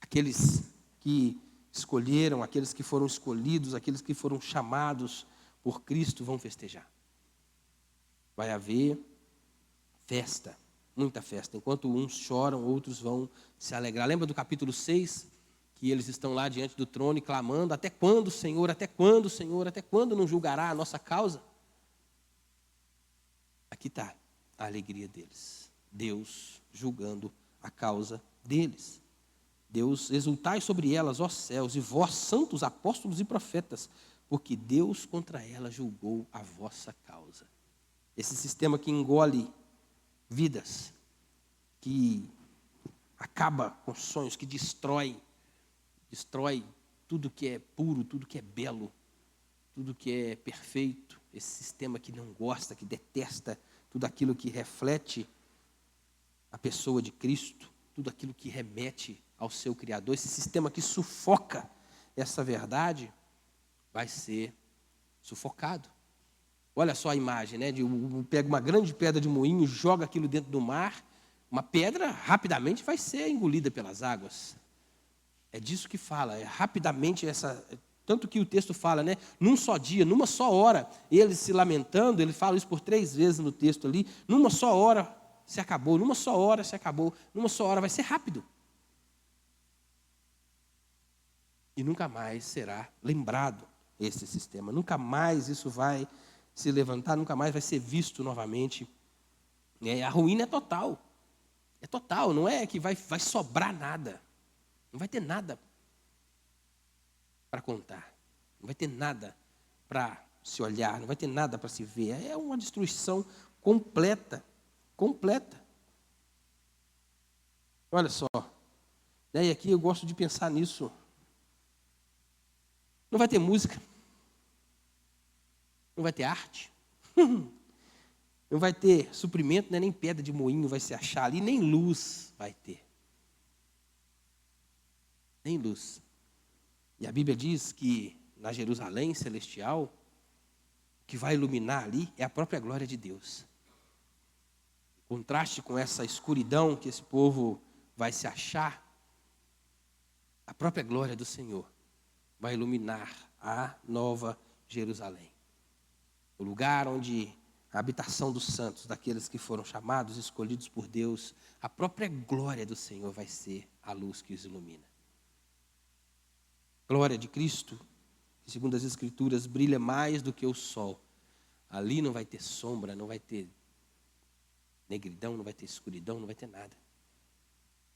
Aqueles que escolheram, aqueles que foram escolhidos, aqueles que foram chamados por Cristo vão festejar. Vai haver festa, muita festa. Enquanto uns choram, outros vão se alegrar. Lembra do capítulo 6? Que eles estão lá diante do trono e clamando: até quando, Senhor? Até quando, Senhor? Até quando não julgará a nossa causa? Aqui está a alegria deles. Deus julgando a causa deles. Deus, exultai sobre elas, ó céus, e vós, santos apóstolos e profetas, porque Deus contra elas julgou a vossa causa. Esse sistema que engole vidas, que acaba com sonhos, que destrói tudo que é puro, tudo que é belo, tudo que é perfeito. Esse sistema que não gosta, que detesta tudo aquilo que reflete a pessoa de Cristo, tudo aquilo que remete ao seu Criador, esse sistema que sufoca essa verdade, vai ser sufocado. Olha só a imagem, né? Pega uma grande pedra de moinho, joga aquilo dentro do mar, uma pedra rapidamente vai ser engolida pelas águas. É disso que fala, é rapidamente essa... Tanto que o texto fala, né? Num só dia, numa só hora, eles se lamentando, ele fala isso por 3 vezes no texto ali, numa só hora se acabou, numa só hora se acabou, numa só hora vai ser rápido. E nunca mais será lembrado esse sistema, nunca mais isso vai se levantar, nunca mais vai ser visto novamente. A ruína é total, não é que vai sobrar nada, não vai ter nada para contar, não vai ter nada para se olhar, não vai ter nada para se ver, é uma destruição completa. Olha só, e aqui eu gosto de pensar nisso, não vai ter música, não vai ter arte, não vai ter suprimento, nem pedra de moinho vai se achar ali, nem luz vai ter. Nem luz. E a Bíblia diz que na Jerusalém celestial, o que vai iluminar ali é a própria glória de Deus. Em contraste com essa escuridão que esse povo vai se achar, a própria glória do Senhor vai iluminar a nova Jerusalém. O lugar onde a habitação dos santos, daqueles que foram chamados, escolhidos por Deus, a própria glória do Senhor vai ser a luz que os ilumina. A glória de Cristo, que segundo as Escrituras, brilha mais do que o sol. Ali não vai ter sombra, não vai ter negridão, não vai ter escuridão, não vai ter nada.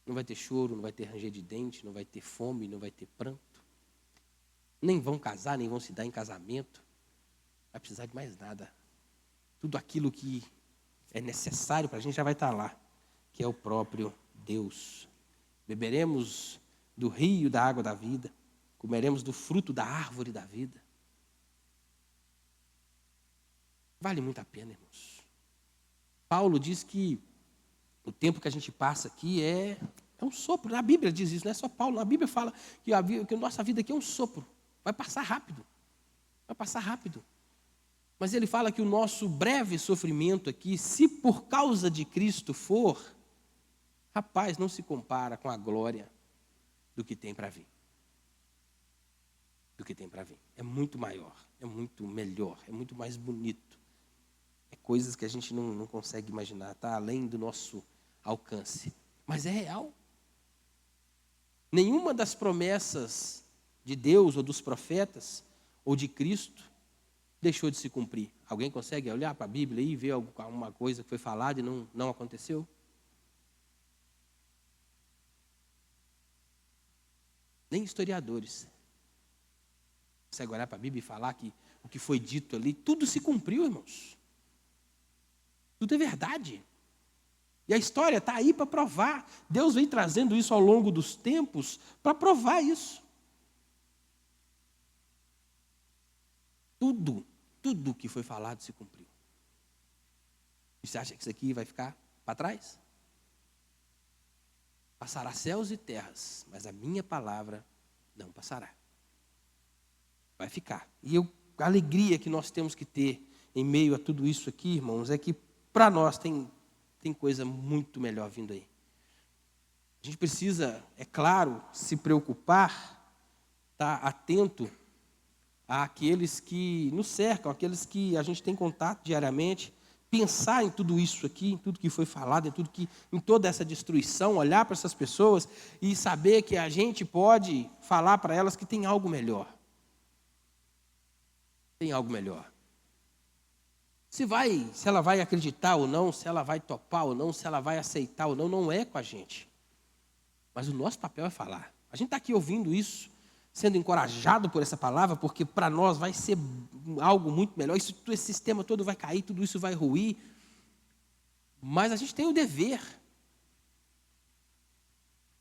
Não vai ter choro, não vai ter ranger de dente, não vai ter fome, não vai ter pranto. Nem vão casar, nem vão se dar em casamento. Não vai precisar de mais nada. Tudo aquilo que é necessário para a gente já vai estar lá, que é o próprio Deus. Beberemos do rio da água da vida, comeremos do fruto da árvore da vida. Vale muito a pena, irmãos. Paulo diz que o tempo que a gente passa aqui é um sopro. A Bíblia diz isso, não é só Paulo. A Bíblia fala que a nossa vida aqui é um sopro. Vai passar rápido. Vai passar rápido. Mas ele fala que o nosso breve sofrimento aqui, se por causa de Cristo for, rapaz, não se compara com a glória do que tem para vir. Do que tem para vir. É muito maior, é muito melhor, é muito mais bonito. É coisas que a gente não consegue imaginar, está além do nosso alcance. Mas é real. Nenhuma das promessas de Deus ou dos profetas ou de Cristo deixou de se cumprir? Alguém consegue olhar para a Bíblia e ver alguma coisa que foi falada e não aconteceu? Nem historiadores conseguem olhar para a Bíblia e falar que o que foi dito ali, tudo se cumpriu, irmãos. Tudo é verdade. E a história está aí para provar. Deus vem trazendo isso ao longo dos tempos para provar isso. Tudo que foi falado se cumpriu. E você acha que isso aqui vai ficar para trás? Passará céus e terras, mas a minha palavra não passará. Vai ficar. E a alegria que nós temos que ter em meio a tudo isso aqui, irmãos, é que para nós tem coisa muito melhor vindo aí. A gente precisa, é claro, se preocupar, estar atento àqueles que nos cercam, àqueles que a gente tem contato diariamente, pensar em tudo isso aqui, em tudo que foi falado, em toda essa destruição, olhar para essas pessoas e saber que a gente pode falar para elas que tem algo melhor. Tem algo melhor. Se ela vai acreditar ou não, se ela vai topar ou não, se ela vai aceitar ou não, não é com a gente. Mas o nosso papel é falar. A gente está aqui ouvindo isso, sendo encorajado por essa palavra, porque para nós vai ser algo muito melhor. Esse sistema todo vai cair, tudo isso vai ruir. Mas a gente tem o dever.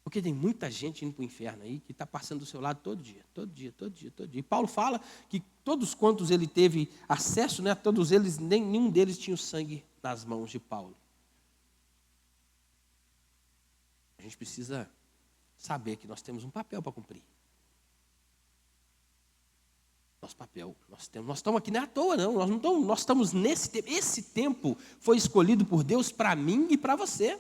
Porque tem muita gente indo para o inferno aí que está passando do seu lado todo dia. E Paulo fala que todos quantos ele teve acesso, né, todos eles, nenhum deles tinha o sangue nas mãos de Paulo. A gente precisa saber que nós temos um papel para cumprir. Nosso papel, nós estamos aqui não é à toa, não. Nós estamos nesse tempo. Esse tempo foi escolhido por Deus para mim e para você.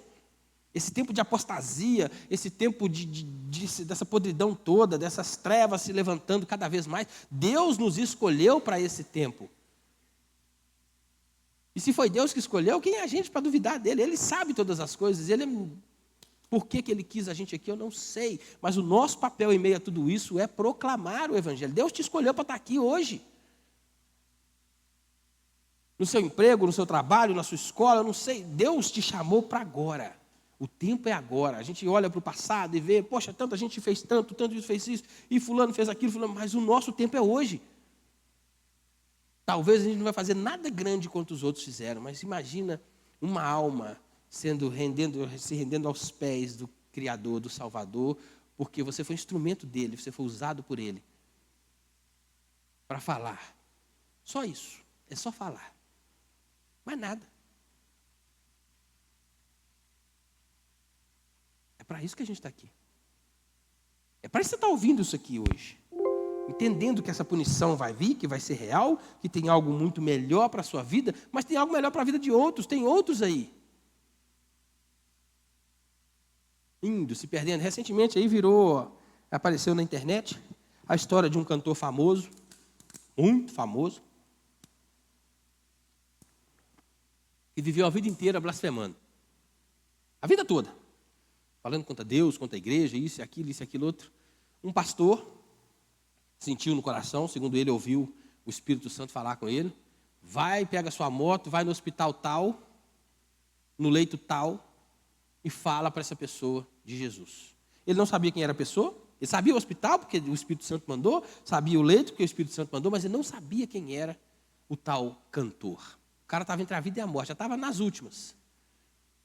Esse tempo de apostasia, esse tempo dessa podridão toda, dessas trevas se levantando cada vez mais, Deus nos escolheu para esse tempo. E se foi Deus que escolheu, quem é a gente para duvidar dele? Ele sabe todas as coisas, por que ele quis a gente aqui, eu não sei. Mas o nosso papel em meio a tudo isso é proclamar o Evangelho. Deus te escolheu para estar aqui hoje. No seu emprego, no seu trabalho, na sua escola, eu não sei. Deus te chamou para agora. O tempo é agora. A gente olha para o passado e vê, poxa, tanta gente fez tanto gente fez isso, e fulano fez aquilo, mas o nosso tempo é hoje. Talvez a gente não vai fazer nada grande quanto os outros fizeram, mas imagina uma alma se rendendo aos pés do Criador, do Salvador, porque você foi instrumento dele, você foi usado por ele para falar. Só isso, é só falar. Mais nada. É para isso que a gente está aqui. É para isso que você está ouvindo isso aqui hoje. Entendendo que essa punição vai vir, que vai ser real, que tem algo muito melhor para a sua vida, mas tem algo melhor para a vida de outros, tem outros aí. Indo, se perdendo. Recentemente aí apareceu na internet a história de um cantor famoso, muito famoso, que viveu a vida inteira blasfemando. A vida toda. Falando contra Deus, contra a igreja, isso e aquilo outro. Um pastor sentiu no coração, segundo ele, ouviu o Espírito Santo falar com ele. Vai, pega a sua moto, vai no hospital tal, no leito tal, e fala para essa pessoa de Jesus. Ele não sabia quem era a pessoa, ele sabia o hospital, porque o Espírito Santo mandou, sabia o leito, porque o Espírito Santo mandou, mas ele não sabia quem era o tal cantor. O cara estava entre a vida e a morte, já estava nas últimas.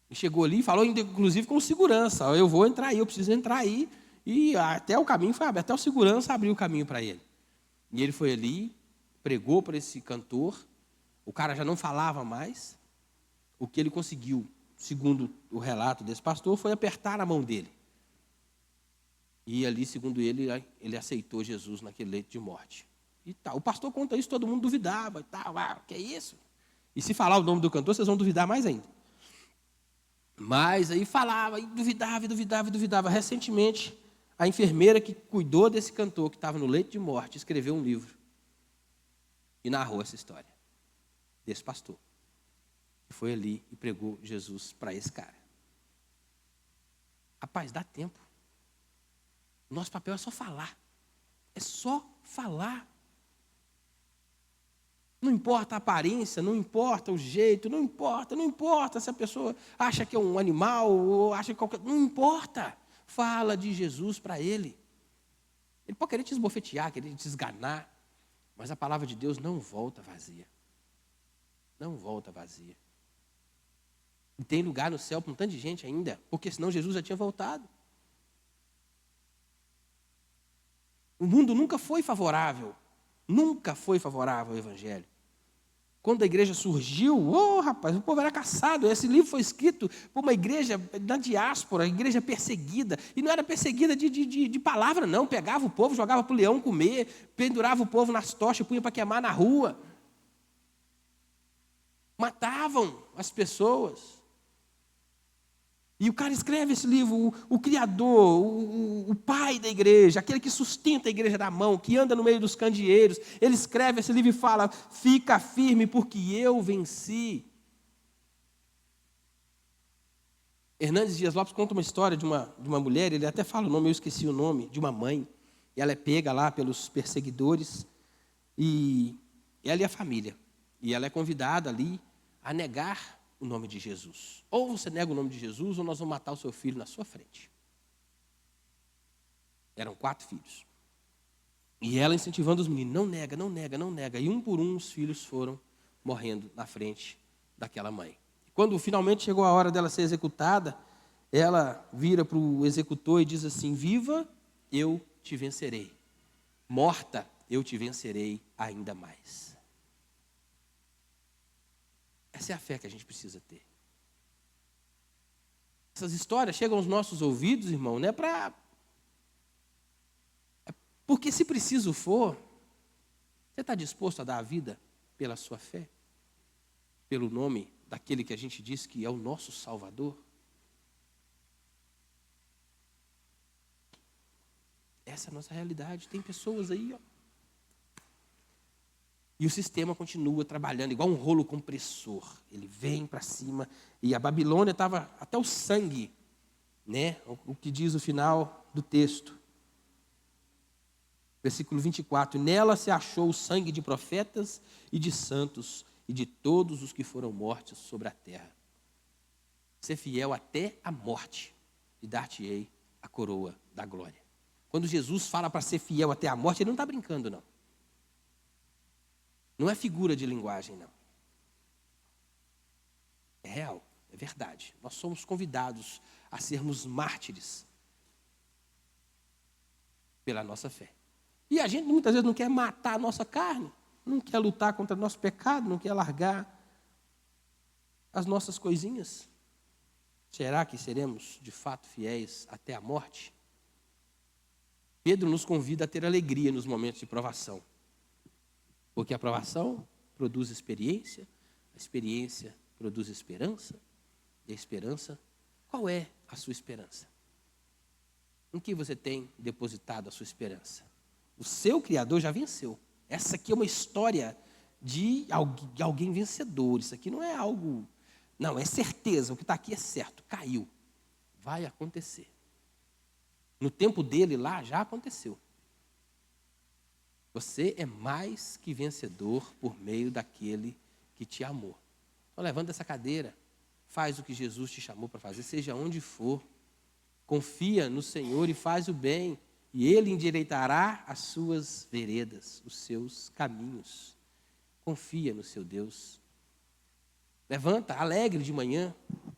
E chegou ali e falou, inclusive, com o segurança. Eu vou entrar aí, eu preciso entrar aí. E até o caminho foi aberto, até o segurança abriu o caminho para ele. E ele foi ali, pregou para esse cantor. O cara já não falava mais. O que ele conseguiu, segundo o relato desse pastor, foi apertar a mão dele. E ali, segundo ele aceitou Jesus naquele leito de morte. E tal. O pastor conta isso, todo mundo duvidava. E tal, que é isso? E se falar o nome do cantor, vocês vão duvidar mais ainda. Mas aí falava, e duvidava. Recentemente, a enfermeira que cuidou desse cantor, que estava no leito de morte, escreveu um livro. E narrou essa história desse pastor. Que foi ali e pregou Jesus para esse cara. Rapaz, dá tempo. Nosso papel é só falar. É só falar. Não importa a aparência, não importa o jeito, não importa se a pessoa acha que é um animal ou acha que qualquer... Não importa. Fala de Jesus para ele. Ele pode querer te esbofetear, querer te esganar, mas a palavra de Deus não volta vazia. Não volta vazia. E tem lugar no céu para um tanto de gente ainda, porque senão Jesus já tinha voltado. O mundo nunca foi favorável ao Evangelho. Quando a igreja surgiu, rapaz, o povo era caçado. Esse livro foi escrito por uma igreja na diáspora, igreja perseguida. E não era perseguida de palavra, não. Pegava o povo, jogava para o leão comer, pendurava o povo nas tochas, punha para queimar na rua. Matavam as pessoas. E o cara escreve esse livro, o criador, o pai da igreja, aquele que sustenta a igreja da mão, que anda no meio dos candeeiros. Ele escreve esse livro e fala: fica firme porque eu venci. Hernandes Dias Lopes conta uma história de uma mulher, ele até fala o nome, eu esqueci o nome, de uma mãe. E ela é pega lá pelos perseguidores, e ela e a família. E ela é convidada ali a negar o nome de Jesus. Ou você nega o nome de Jesus, ou nós vamos matar o seu filho na sua frente. Eram 4 filhos. E ela incentivando os meninos: não nega, não nega, não nega. E um por um os filhos foram morrendo na frente daquela mãe. Quando finalmente chegou a hora dela ser executada, ela vira para o executor e diz assim: viva, eu te vencerei. Morta, eu te vencerei ainda mais. Essa é a fé que a gente precisa ter. Essas histórias chegam aos nossos ouvidos, irmão, não é para... Porque se preciso for, você está disposto a dar a vida pela sua fé? Pelo nome daquele que a gente diz que é o nosso Salvador? Essa é a nossa realidade. Tem pessoas aí, e o sistema continua trabalhando igual um rolo compressor. Ele vem para cima. E a Babilônia estava até o sangue, né? O que diz o final do texto. Versículo 24. Nela se achou o sangue de profetas e de santos e de todos os que foram mortos sobre a terra. Ser fiel até a morte e dar-te-ei a coroa da glória. Quando Jesus fala para ser fiel até a morte, ele não está brincando, não. Não é figura de linguagem, não. É real, é verdade. Nós somos convidados a sermos mártires pela nossa fé. E a gente muitas vezes não quer matar a nossa carne, não quer lutar contra o nosso pecado, não quer largar as nossas coisinhas. Será que seremos de fato fiéis até a morte? Pedro nos convida a ter alegria nos momentos de provação. Porque a provação produz experiência, a experiência produz esperança, e a esperança, qual é a sua esperança? Em que você tem depositado a sua esperança? O seu Criador já venceu. Essa aqui é uma história de alguém vencedor. Isso aqui não é algo... Não, é certeza, o que está aqui é certo, caiu. Vai acontecer. No tempo dele lá, já aconteceu. Você é mais que vencedor por meio daquele que te amou. Então, levanta essa cadeira, faz o que Jesus te chamou para fazer, seja onde for. Confia no Senhor e faz o bem, e Ele endireitará as suas veredas, os seus caminhos. Confia no seu Deus. Levanta, alegre de manhã,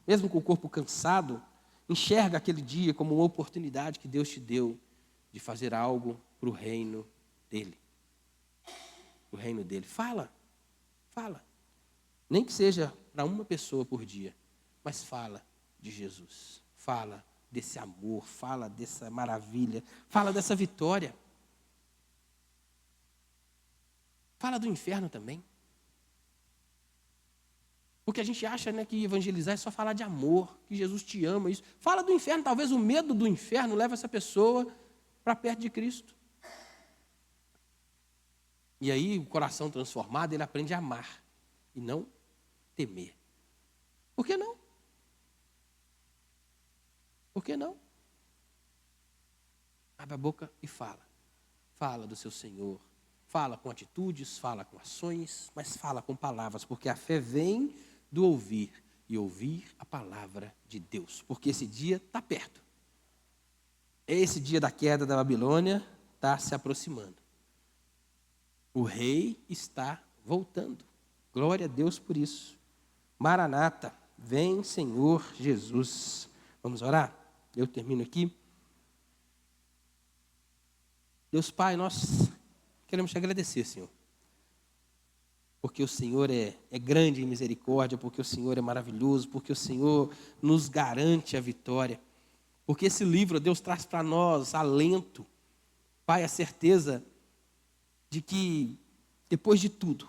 mesmo com o corpo cansado, enxerga aquele dia como uma oportunidade que Deus te deu de fazer algo para o reino dEle. O reino dele. Fala. Nem que seja para uma pessoa por dia, mas fala de Jesus. Fala desse amor, fala dessa maravilha, fala dessa vitória. Fala do inferno também. Porque a gente acha, né, que evangelizar é só falar de amor, que Jesus te ama. Isso. Fala do inferno, talvez o medo do inferno leve essa pessoa para perto de Cristo. E aí, o coração transformado, ele aprende a amar e não temer. Por que não? Por que não? Abre a boca e fala. Fala do seu Senhor. Fala com atitudes, fala com ações, mas fala com palavras, porque a fé vem do ouvir, e ouvir a palavra de Deus, porque esse dia está perto. Esse dia da queda da Babilônia está se aproximando. O rei está voltando. Glória a Deus por isso. Maranata, vem Senhor Jesus. Vamos orar? Eu termino aqui. Deus Pai, nós queremos te agradecer, Senhor. Porque o Senhor é grande em misericórdia, porque o Senhor é maravilhoso, porque o Senhor nos garante a vitória. Porque esse livro, Deus, traz para nós alento, Pai, a certeza de que depois de tudo,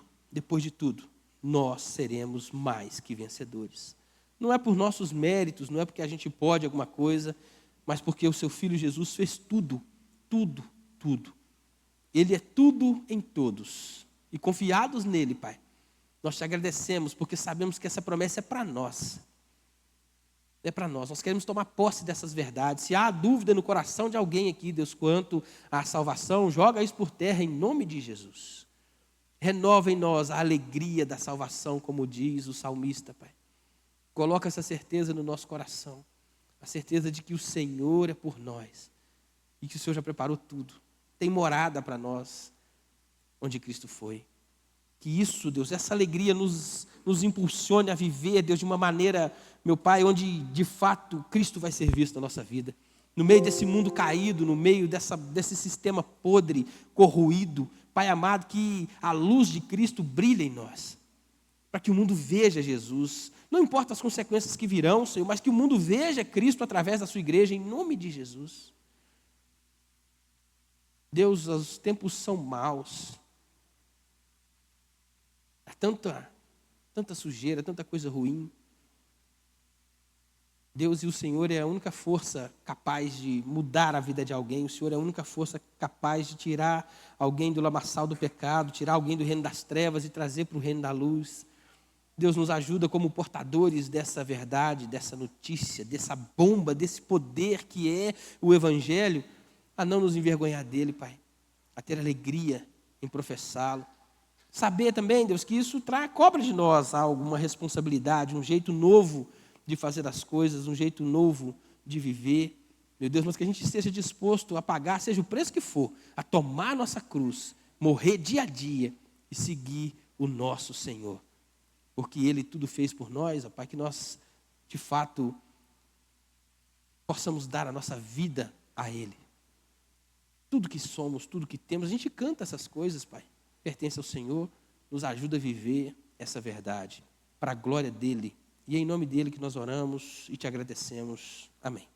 nós seremos mais que vencedores. Não é por nossos méritos, não é porque a gente pode alguma coisa, mas porque o seu Filho Jesus fez tudo. Ele é tudo em todos. E confiados nele, Pai, nós te agradecemos porque sabemos que essa promessa é para nós. É para nós. Nós queremos tomar posse dessas verdades. Se há dúvida no coração de alguém aqui, Deus, quanto à salvação, joga isso por terra em nome de Jesus. Renova em nós a alegria da salvação, como diz o salmista, Pai. Coloca essa certeza no nosso coração. A certeza de que o Senhor é por nós. E que o Senhor já preparou tudo. Tem morada para nós, onde Cristo foi. Que isso, Deus, essa alegria nos impulsione a viver, Deus, de uma maneira, meu Pai, onde de fato Cristo vai ser visto na nossa vida. No meio desse mundo caído, no meio desse sistema podre, corroído, Pai amado, que a luz de Cristo brilhe em nós. Para que o mundo veja Jesus. Não importa as consequências que virão, Senhor, mas que o mundo veja Cristo através da sua igreja, em nome de Jesus. Deus, os tempos são maus. Há tanta sujeira, tanta coisa ruim. Deus, e o Senhor é a única força capaz de mudar a vida de alguém. O Senhor é a única força capaz de tirar alguém do lamaçal do pecado, tirar alguém do reino das trevas e trazer para o reino da luz. Deus nos ajuda como portadores dessa verdade, dessa notícia, dessa bomba, desse poder que é o Evangelho, a não nos envergonhar dele, Pai, a ter alegria em professá-lo. Saber também, Deus, que isso cobra de nós alguma responsabilidade, um jeito novo de fazer as coisas, um jeito novo de viver. Meu Deus, mas que a gente esteja disposto a pagar, seja o preço que for, a tomar a nossa cruz, morrer dia a dia e seguir o nosso Senhor. Porque Ele tudo fez por nós, ó Pai, que nós, de fato, possamos dar a nossa vida a Ele. Tudo que somos, tudo que temos, a gente canta essas coisas, Pai. Pertence ao Senhor, nos ajuda a viver essa verdade, para a glória dEle. E é em nome dEle que nós oramos e te agradecemos. Amém.